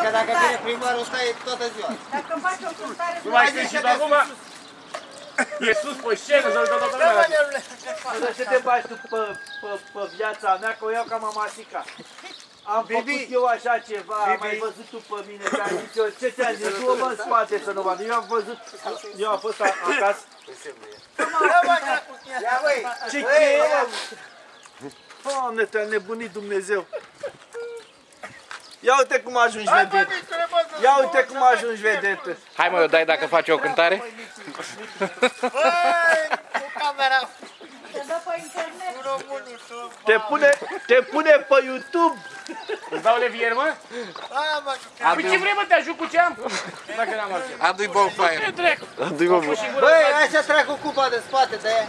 Că dacă vine primarul, stai toată ziua. Dacă faci o cântare... Nu mai știi și de acum? E sus pe scenă, să uită toată lumea. De ce te bagi tu pe viața mea, că o iau ca mamasica? Am făcut eu așa ceva, am mai văzut tu pe mine, ți-am zis eu, ce ți-am zis? Du-mă în spate să nu vadă. Eu am văzut, eu am fost acasă. Ce cheie, mă? Doamne, te-a nebunit Dumnezeu. Ia uite cum ajungi vedetă. Ia uite cum ajungi vedetă. Hai mă, eu dai dacă faci o cântare? Băi, cu camera. Te dă pe internet. Te pune pe YouTube. Îți dau levier, mă? Păi ce vrei, mă, te ajut cu ce am? Dacă n-am altceva. Adu-i bonfire. Ce trec? Adu-i bonfire. Băi, hai să trec cu cupa de spate de aia.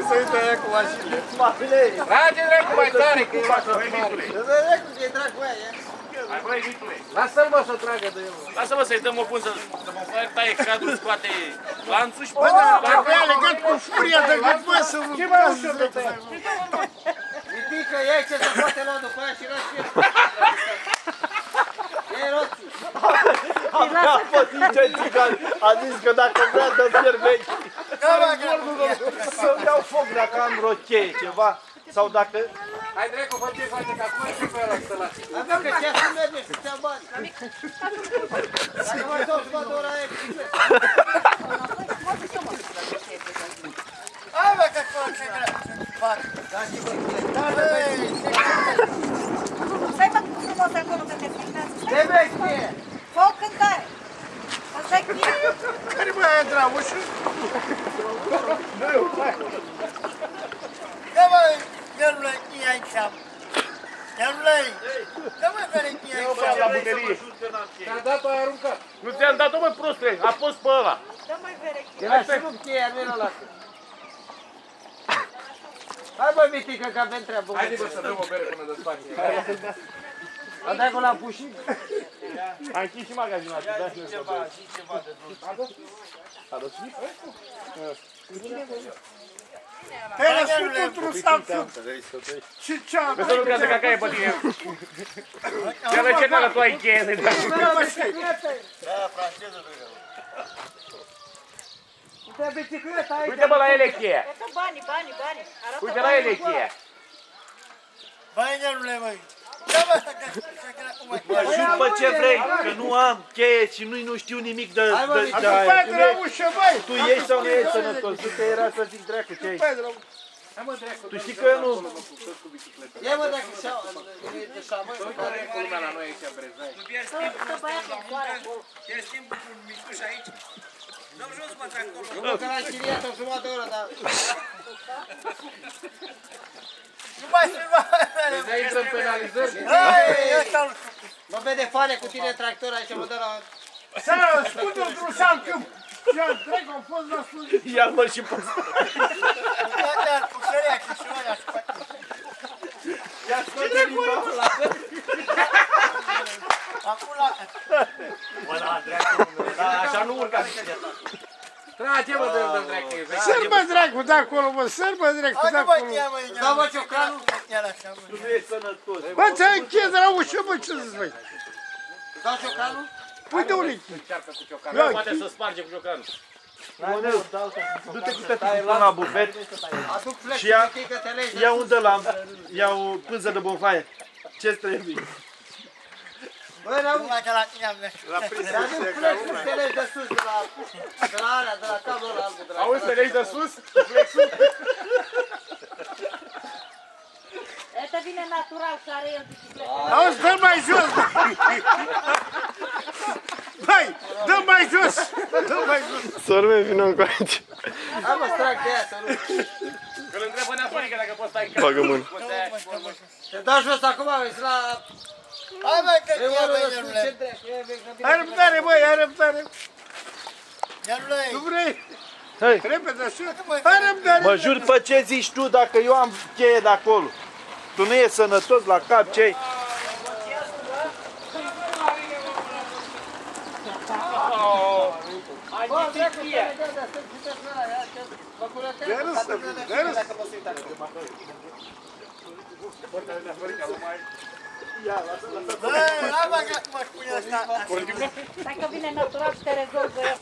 Să uite aia cu mașinile. Trage dracu mai tare, că e așa, băi, mitule. Să dracu, că e drag cu aia. Hai, băi, mitule. Lasă-l, mă, să tragă de el. Lasă-mă să-i dăm o punză, să mă fac taie cadrul, scoate lanțul și... Dar cu ea legat cu furia de gât, bă, să vă bucați de tăia. Ridică, iei ce se poate lua după aia și lași el. Iei roții. Abia a fost incendiat. A zis că dacă vrea dă fierbechi. Să-mi dau foc dacă am vreo cheie, ceva. Sau dacă... Hai, dracu, fă ce face, că acum ce pe ăla să lasi. Avea că ce să merge și să-ți ia bani. Dacă mai dau să vadă ora aia cu bicicletă. Hai, bă, că acolo ce fac. Da, și bă, Stai mă frumos acolo că te filmează. de veche. Fă o cântare. Asta-i bine. Care bă aia dramușul? Da, bă, iarule, e aici. Iarule, da, bă, care e aici. La buterie. Ți-a dat-o, ai aruncat. Nu ți-am dat-o, mă, prostule, a fost pe ăla. Dă mai vereche. Era și rupt cheia, nu-i ăla. Hai bă, Mitică, că avem treabă. Haide, bă, să dăm o bere până desfaci. A dat cu l-am pușit? Am închis și magazinatul, da și Ceva de dus. a răsit? Pera sunt într-un Samsung. Și ce-am? Că să lucrează cacaie pe tine. Că la ce n-ară tu ai cheie de Da, franceză de rău. Uite bicicleta aici. Uite, bă, la ele cheia. Uite banii. Arată Uite la ele cheia. Băi, nerule, băi. Da, bă, Mă ajut pe ce vrei, că nu am cheie și nu știu nimic de aia. Tu ești sau nu ești sănătos? Tu că era să zic dracu ce ești. Tu știi că eu nu... Ia mă, dacă de șamă. Uite, cu lumea la noi aici, brezai. Ești timp cu un micuș aici? Dăm jos, mă, acolo. Nu, că l-am chiriat o jumătate de oră, dar... Nu mai filma! Brezai intră în penalizări. Mă vede fane cu tine tractor aici, mă dă la... Să-l spune într-un sal câmp! Ia, trec, am fost la slujit. Ia-l-mă și pe ăsta. Ia, cu șerea, cu șerea, și pe... Ia scoate limba ăla. Acum la... Bă, da, dracu, așa nu urca bicicleta. Trage, bă, dă-l dracu. Sărbă dracu de acolo, mă, sărbă dracu de acolo. Da, mă, ciocanul. Tu nu ești sănătos. Bă, ți-ai închis de la ușă, bă, ce să-ți vei? Da, ciocanul? Pui de unii. Încearcă cu ciocanul. Poate să sparge cu ciocanul. Du-te cu tăticul până la bufet Aduc flex, și ia, că te legi. ia un de la... Ia o pânză de bonfaie. Ce-ți trebuie? Bă, n-am numai că la tine am mers. Aduc flex, te legi de sus, de la alea, de la cablul ăla albul. Auzi, te legi de sus? Flexul? Ăsta vine natural și are el bicicletă. Auzi, dă mai jos, băi, dă mai jos, dă mai jos. Sorbe, vină încoace. Hai mă, strag de aia, să nu... Că-l întrebă neafărică dacă poți stai în casă. Bagă mână. Te dau jos acum, vezi, la... Hai mă, că ia, băi, nerule. Ai răbdare, băi, ai răbdare. Nerule. Nu vrei? Hai. Repede, așa. Hai răbdare. Mă jur pe ce zici tu dacă eu am cheie de acolo. Tu nu ești sănătos la cap, ce-ai? Antichie. Hai bă, că mă spune asta. Stai că vine natural și te rezolvă el.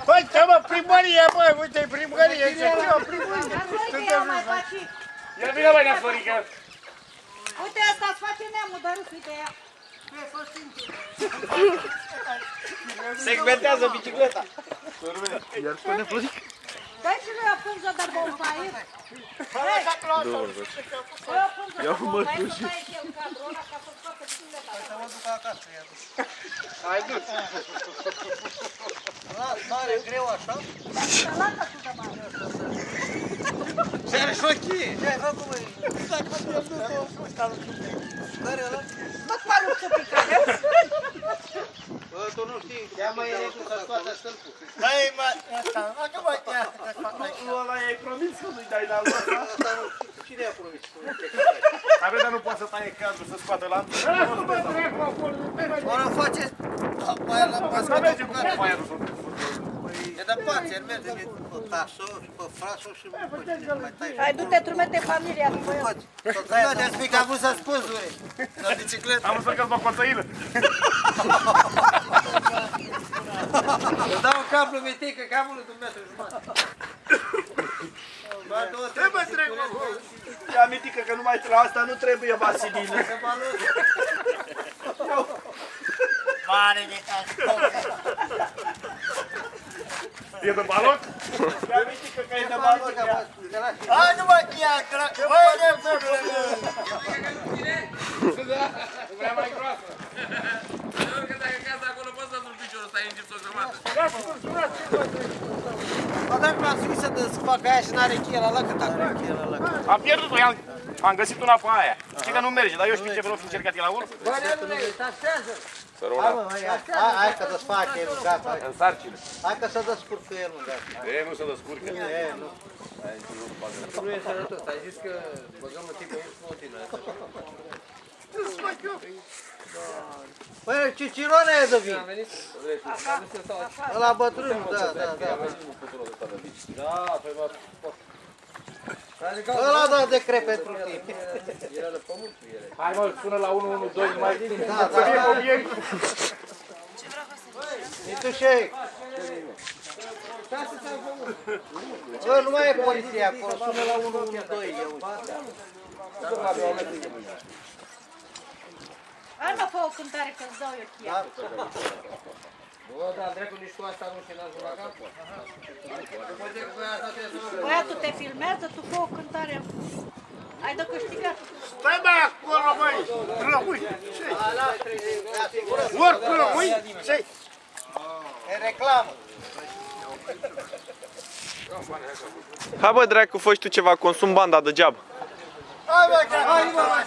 Păi, ce mă, primărie, băi, uite-i primărie, ce mă, primărie. Dar noi că eu mai faci. Ia vină băi, Neafărică. Uite, asta îți face neamul, dar uite ea. Segmentează bicicleta. Iar spune Florica. Dai și lui o pânză de bonfire. Hei! Lui o pânză de bonfire să taie și el cadrul ăla ca să-ți facă bicicleta. Să mă duc acasă, ia duc. Hai dus. Mare, greu așa? Să lată tu de mare. Ce are șochie? Ce ai făcut, măi? Dacă mă pierdut-o. Care ăla? Mă paluc să pică. Bă, tu nu știi. Ia mă electul să scoată stâlpul. Hai, mă, asta, că mă ia. Nu, ăla i-ai promis că nu-i dai la lui ăsta. Cine i-a promis? Avem, dar nu poate să taie cadrul, să scoată lanțul. Lasă-l bă, dracu, acolo. Ora face... Aia la pas Să mergem cu foaierul. E de pace, el merge pe taso și pe fraso și mai tai. Hai, du-te, trumete familia după el. Nu, te-ați fi că am vrut să spuzure. La bicicletă. Am văzut că-ți bă coțăilă. Îți dau un cablu mitică, cablul de 1,5 m. Trebuie trec, mă, bă. Ia mitică că numai la asta nu trebuie vasilină. Mare de castor. E de balot? Ia mitică că e de balot. Hai, nu mă ia, băi, nebunule. Vrea mai groasă. Că dacă casa acolo poți să sul piciorul ăsta, ai încep să o grămadă. Bă, dacă m-am zis să desfac aia și n-are cheie la lăcă, dacă are cheie la lăcă. Am pierdut-o, am găsit una pe aia. Știi că nu merge, dar eu știu ce vreau fi încercat el la urmă. Bă, nebunule, tașează. Hai, mă, hai că desface el, gata. În sarcină. Hai că se descurcă el, gata. E, nu se descurcă. E, nu. Nu e sănătos, ai zis că băgăm în tipul continuă. Păi, Cicirone e de vin. Am venit? Ăla bătrânul, da. Da, păi mă... Ăla da de cre pentru tine. Era de pământul ele. Hai mă, sună la 112, mai bine. Da. Mitușei. Bă, nu mai e poliția acolo, sună la 112. Hai mă, fă o cântare că-ți dau eu cheia. Bă, dar dracu, nici tu asta nu și n-ați la cap? Băiatul te filmează, tu fă o cântare. Ai de câștigat. Stai bă, acolo, băi. Rămâi. Ce-i? Oricum rămâi. Ce-i? E reclamă. Hai bă, dracu, fă și tu ceva, consum banda degeaba. Hai bă, hai bă, hai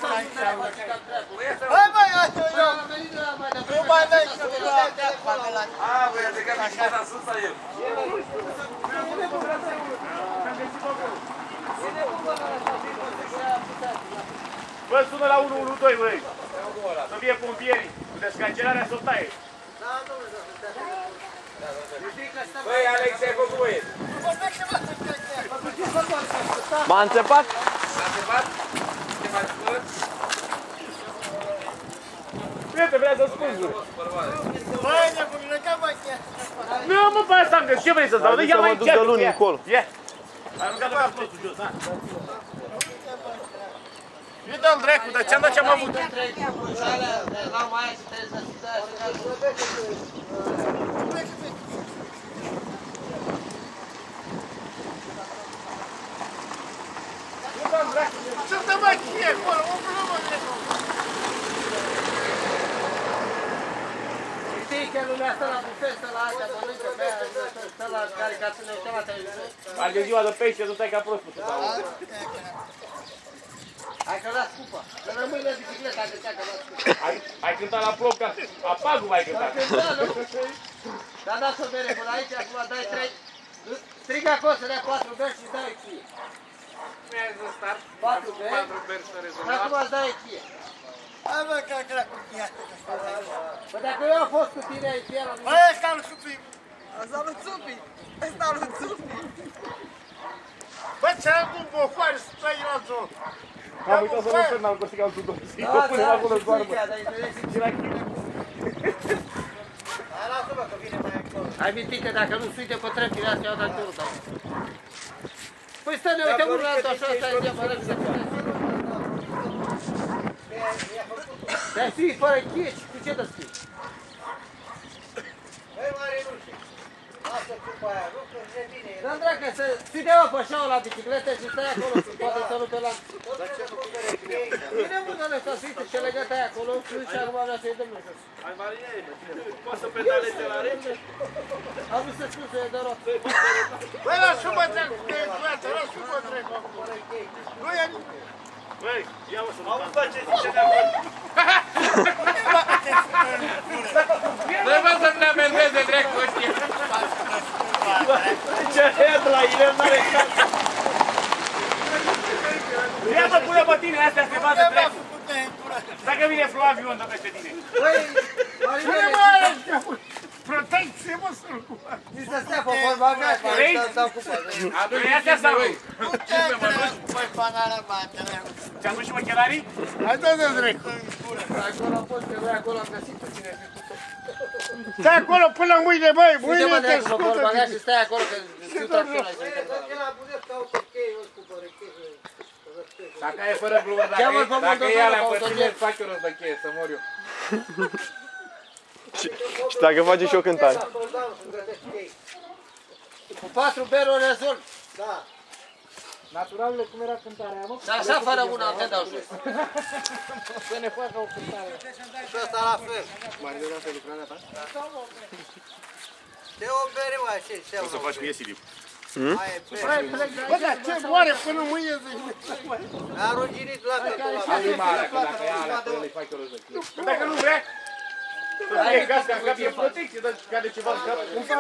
bă, nu mai mergi să vedea telefonul ăla. A, băi, a plecat bicicleta sus la el. Bă, sună la 112, băi. Să fie pompierii. Cu descancelarea să o taie. Băi, Alex, ai făcut băieți. M-a înțepat? S-a întrebat? Ce faci cu ăla? Prieten, vrea să spun. Băi, nebunule, că mă cheia. Nu, mă, pe asta am găsit. Ce vrei să-ți dau? Ia mai duc de luni încolo. Ia. Ai aruncat de capul ăsta jos, da? Eu dă-l dracu, dar ce-am dat ce-am avut? Ce te mai cheie acolo? O problemă de acolo. Știi că lumea stă la bufet, stă la astea, mănâncă pe aia, stă la care ca să ne uităm la televizor? Mai de ziua de pește, nu stai ca prostul. Hai că las cupa, că rămâi la bicicleta, că ți-a că las cupa. Ai cântat la plopca, apagul ai cântat. Dar dați-o bere până aici, acum dai 3. Strigă acolo să dea 4 beri și dai cheie. Mi-ai zis start. 4 beri. 4 beri să Și rezolvat. acum îți dai cheie. Hai mă, că dracu, ia. Bă, dacă eu am fost cu tine aici, el am... Bă, ăsta nu suprim. Asta nu țupi! Asta nu țupi! Bă, ți-am un bofoare să trăi la zonă. Am uitat să nu fără al Costică altul dos. Eu până acolo în goarbă. Hai, lasă-mă că vine mai acolo. Hai mintică, dacă nu suite pe treptile astea, eu dau turul, dau. Păi stă, ne uităm unul la altul, așa, stai, ia, mă rog, să puteți. Dar fii fără cheie și cu ce dă scrii? Băi, Marinușe, lasă cupa aia, nu că e bine. Da-mi dracă, să ține-mă pe șaua la bicicletă și stai acolo, poate să nu pe la... Bine, mă, doamne, să fiți și legătă aia acolo și acum vrea să-i dăm jos. Hai, Marine, poți să pedalezi de la rece? Am vrut să spun să e de rog. Băi, lasă-mă dracu, că e viață, lasă-mă dracu acolo. Nu e nimeni. Băi, ia-mă să Am văzut ce zice de acolo. Băi, bă, să-mi ne amendeze dracu ăștia. Ce head la el, n-are cap. Ia mă, pune pe tine, astea se vadă dracu. Dacă vine Flaviu, îndă peste tine. Băi, Pune mă Marinele, aia, protecție, mă, să-l cu aia. mi se stea pe vorba mea, că dau cu păi. Adu-i astea sau nu? Păi, panala, batele. Ți-am dus și ochelarii? Hai, dă-te dracu. Acolo am fost, că noi acolo am găsit pe cine fi cu tot. Stai acolo până mâine, băi, Uite, mâine mă, te dracu, pe vorba mea scută. și stai acolo, că știu tracțiunea și uite. Dacă e fără glumă, Cheamă-l pe dacă e Moldovanu, alea pe pe tine, autogen. îți fac eu rost de cheie, să mor eu. Și dacă face și o cântare. Cu 4 beruri rezolv. Da. Naturalule, cum era cântarea, mă? Și așa fără una te dau jos. Să ne facă o cântare. Și ăsta la fel. Te o bere, mă, așa, și O să faci mie Silip. Aia e bere. Bă, dar ce moare până mâine, zic. A ruginit la totul la Adu-i mare, că dacă e alea pe ele, îi fac eu rost de cheie. Dacă nu vrea, să fie casca în cap, e protecție, dar cade ceva în cap. Uităm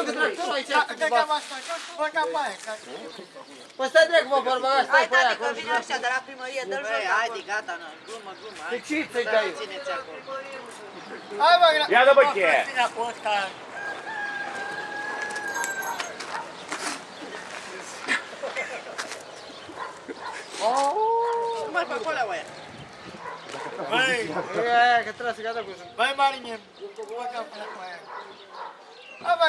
că tractorul aici e Dă ceva. cam asta, bă, cam aia. Păi stai drept, mă, vorba mea, stai Hai, pe aia tati, că acolo. vine ăștia de la primărie, dă-l jos. Haide, gata, nu, glumă, De hai. ce ți-i Să dai? nu țineți acolo. Hai, bă, Ia dă bă cheie. Mai pe acolo, oaia. Băi, E aia, că trebuie să gata cu să... băi, Marine, bă, cam până cu aia. Hai, bă,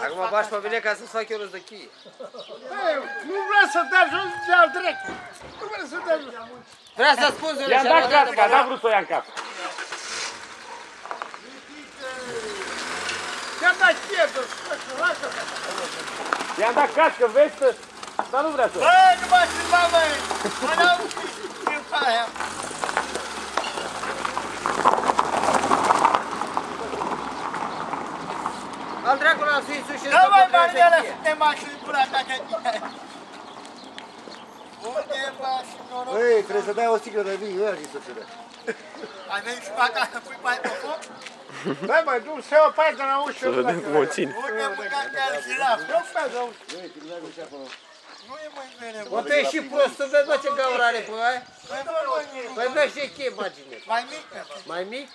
Acum bași pe mine ca să-ți fac eu rost de cheie. Băi, nu vreau să dea jos de-al dracu. Nu vreau să dea jos. Vrea să spun zile I-am și dat am dat de casca, n-am băgat. vrut să o ia în cap. I-am dat chetul, lasă. I-am dat cască, vestă, dar nu vrea să. Bă, nu mă schimba, băi. Mă dau cu aia. Al dracului am fi sus și Da, băi, să Marinele, suntem mașini până dacă e. Unde e mașinul? Băi, trebuie să dai o sticlă de vin, ăia și să-ți dea. Ai venit și pe acasă, pui pe aia pe foc? Băi, mă, du să o parte la ușă. Să vedem cum o ține. Unde mâncat chiar giraf? Nu faci la ușă. Nu e mai bine, Bă, bă. tu ești și prostul, vezi, bă, ce gaură are pe aia? Păi, bă, nu, Păi mergi și cheie, imagine. mai mică. Mai mic?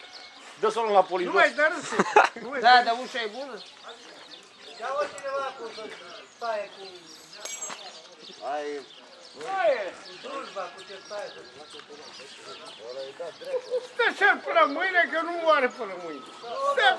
Dă-o la Nu polizor. mai dă râse. Da, dar ușa e bună? Ia-o cineva cum să taie cu... Ai, Stă cel până mâine, că nu moare până mâine. Stă.